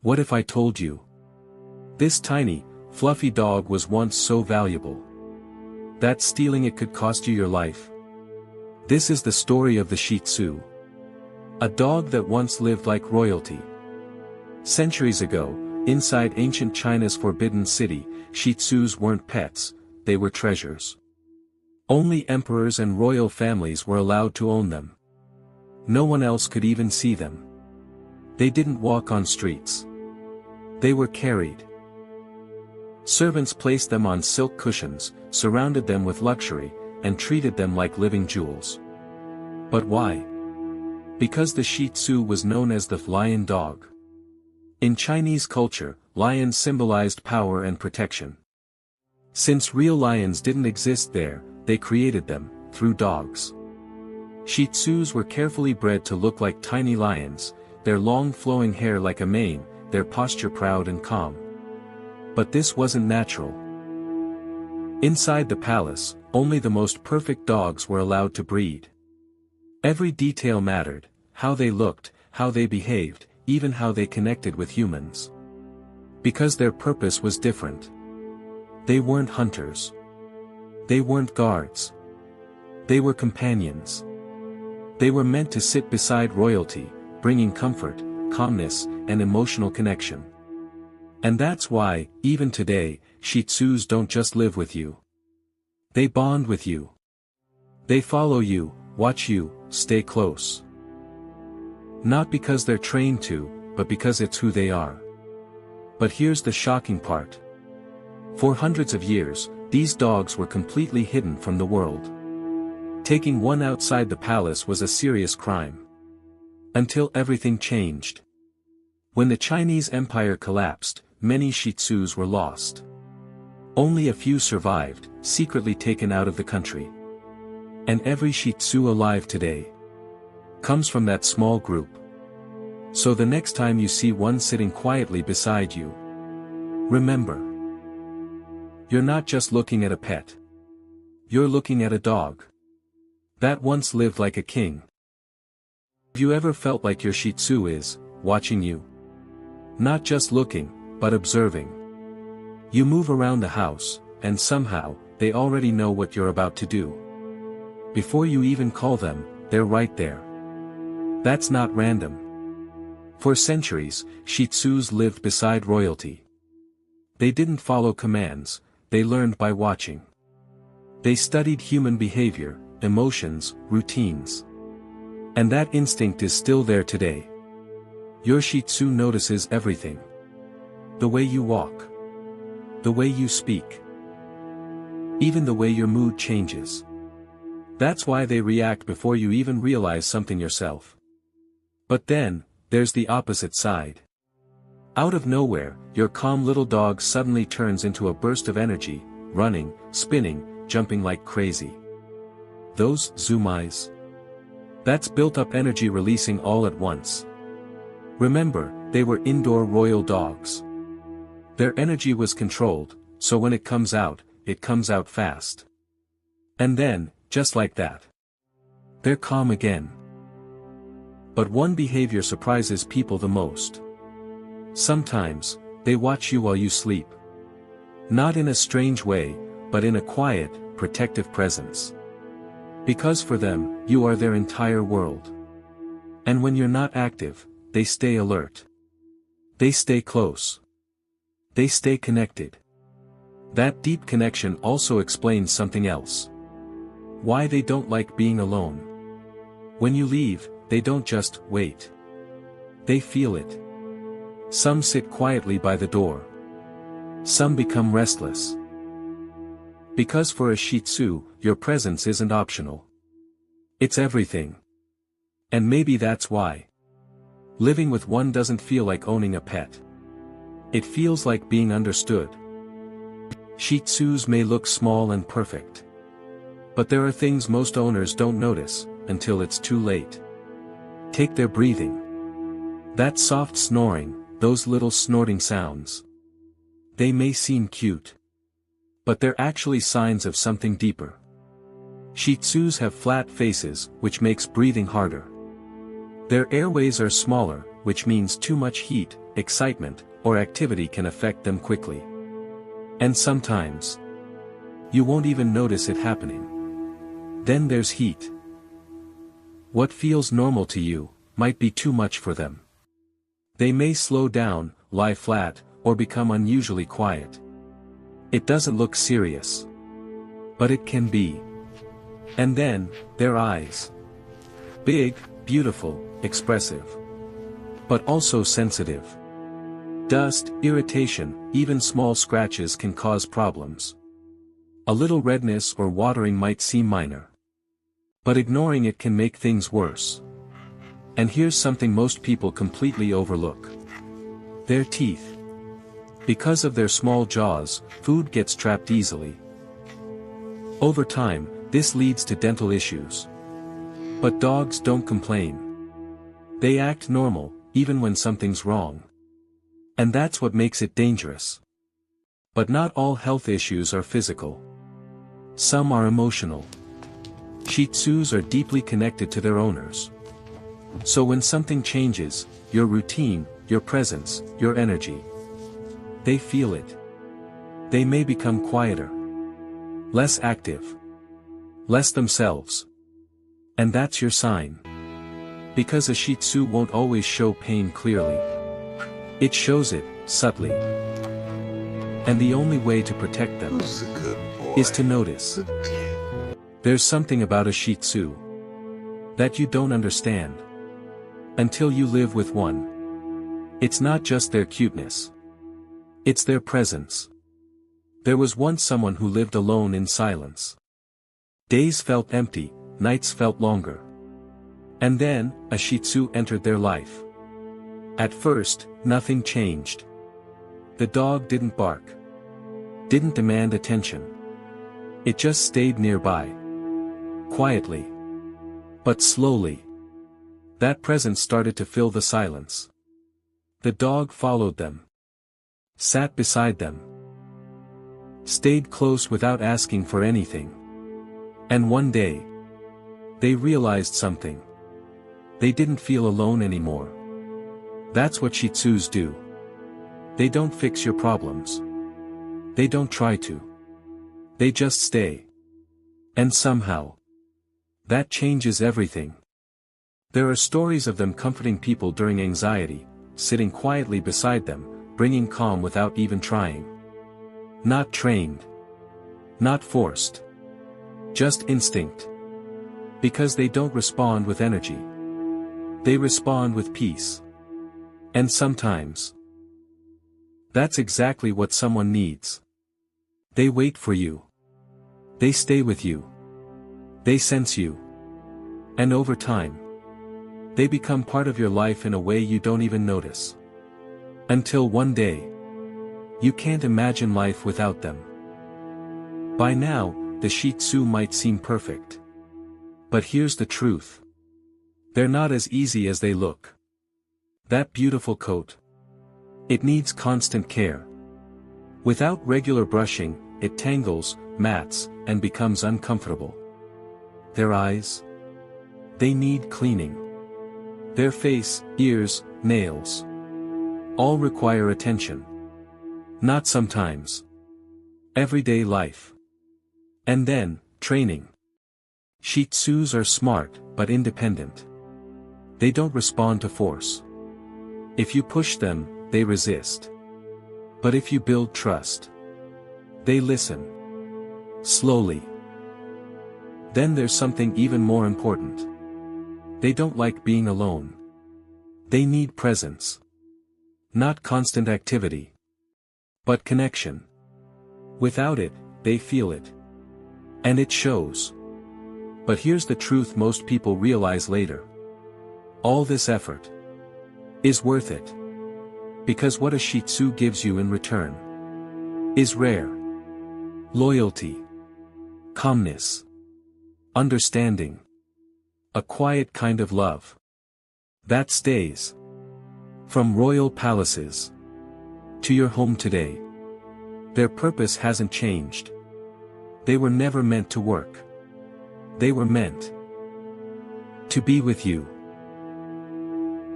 What if I told you? This tiny, fluffy dog was once so valuable that stealing it could cost you your life. This is the story of the Shih Tzu. A dog that once lived like royalty. Centuries ago, inside ancient China's forbidden city, Shih Tzus weren't pets, they were treasures. Only emperors and royal families were allowed to own them. No one else could even see them. They didn't walk on streets. They were carried. Servants placed them on silk cushions, surrounded them with luxury, and treated them like living jewels. But why? Because the Shih Tzu was known as the lion dog. In Chinese culture, lions symbolized power and protection. Since real lions didn't exist there, they created them, through dogs. Shih Tzus were carefully bred to look like tiny lions, their long flowing hair like a mane, their posture proud and calm. But this wasn't natural. Inside the palace, only the most perfect dogs were allowed to breed. Every detail mattered, how they looked, how they behaved, even how they connected with humans. Because their purpose was different. They weren't hunters. They weren't guards. They were companions. They were meant to sit beside royalty, bringing comfort, calmness, and emotional connection. And that's why, even today, Shih Tzus don't just live with you. They bond with you. They follow you, watch you, stay close. Not because they're trained to, but because it's who they are. But here's the shocking part. For hundreds of years, these dogs were completely hidden from the world. Taking one outside the palace was a serious crime. Until everything changed. When the Chinese Empire collapsed, many Shih Tzus were lost. Only a few survived, secretly taken out of the country. And every Shih Tzu alive today comes from that small group. So the next time you see one sitting quietly beside you, remember, you're not just looking at a pet. You're looking at a dog that once lived like a king. Have you ever felt like your Shih Tzu is watching you? Not just looking, but observing. You move around the house, and somehow, they already know what you're about to do. Before you even call them, they're right there. That's not random. For centuries, Shih Tzus lived beside royalty. They didn't follow commands, they learned by watching. They studied human behavior, emotions, routines. And that instinct is still there today. Your Shih Tzu notices everything. The way you walk. The way you speak. Even the way your mood changes. That's why they react before you even realize something yourself. But then, there's the opposite side. Out of nowhere, your calm little dog suddenly turns into a burst of energy, running, spinning, jumping like crazy. Those zoom eyes. That's built-up energy releasing all at once. Remember, they were indoor royal dogs. Their energy was controlled, so when it comes out fast. And then, just like that, they're calm again. But one behavior surprises people the most. Sometimes, they watch you while you sleep. Not in a strange way, but in a quiet, protective presence. Because for them, you are their entire world. And when you're not active, they stay alert. They stay close. They stay connected. That deep connection also explains something else. Why they don't like being alone. When you leave, they don't just wait. They feel it. Some sit quietly by the door. Some become restless. Because for a Shih Tzu, your presence isn't optional. It's everything. And maybe that's why. Living with one doesn't feel like owning a pet. It feels like being understood. Shih Tzus may look small and perfect. But there are things most owners don't notice, until it's too late. Take their breathing. That soft snoring, those little snorting sounds. They may seem cute. But they're actually signs of something deeper. Shih Tzus have flat faces, which makes breathing harder. Their airways are smaller, which means too much heat, excitement, or activity can affect them quickly. And sometimes, you won't even notice it happening. Then there's heat. What feels normal to you might be too much for them. They may slow down, lie flat, or become unusually quiet. It doesn't look serious. But it can be. And then, their eyes. Big, beautiful, expressive. But also sensitive. Dust, irritation, even small scratches can cause problems. A little redness or watering might seem minor. But ignoring it can make things worse. And here's something most people completely overlook. Their teeth. Because of their small jaws, food gets trapped easily. Over time, this leads to dental issues. But dogs don't complain. They act normal, even when something's wrong. And that's what makes it dangerous. But not all health issues are physical. Some are emotional. Shih Tzus are deeply connected to their owners. So when something changes, your routine, your presence, your energy, they feel it. They may become quieter. Less active. Less themselves. And that's your sign. Because a Shih Tzu won't always show pain clearly. It shows it, subtly. And the only way to protect them is to notice. There's something about a Shih Tzu that you don't understand until you live with one. It's not just their cuteness. It's their presence. There was once someone who lived alone in silence. Days felt empty, nights felt longer. And then, a Shih Tzu entered their life. At first, nothing changed. The dog didn't bark. Didn't demand attention. It just stayed nearby. Quietly. But slowly. That presence started to fill the silence. The dog followed them. Sat beside them. Stayed close without asking for anything. And one day, they realized something. They didn't feel alone anymore. That's what Shih Tzus do. They don't fix your problems. They don't try to. They just stay. And somehow, that changes everything. There are stories of them comforting people during anxiety, sitting quietly beside them, bringing calm without even trying. Not trained. Not forced. Just instinct. Because they don't respond with energy. They respond with peace. And sometimes, that's exactly what someone needs. They wait for you. They stay with you. They sense you. And over time, they become part of your life in a way you don't even notice. Until one day, you can't imagine life without them. By now, the Shih Tzu might seem perfect. But here's the truth. They're not as easy as they look. That beautiful coat. It needs constant care. Without regular brushing, it tangles, mats, and becomes uncomfortable. Their eyes? They need cleaning. Their face, ears, nails. All require attention. Not sometimes. Everyday life. And then, training. Shih Tzus are smart, but independent. They don't respond to force. If you push them, they resist. But if you build trust, they listen. Slowly. Then there's something even more important. They don't like being alone. They need presence. Not constant activity. But connection. Without it, they feel it. And it shows. But here's the truth most people realize later. All this effort is worth it. Because what a Shih Tzu gives you in return is rare. Loyalty. Calmness. Understanding. A quiet kind of love. That stays. From royal palaces to your home today. Their purpose hasn't changed. They were never meant to work. They were meant to be with you.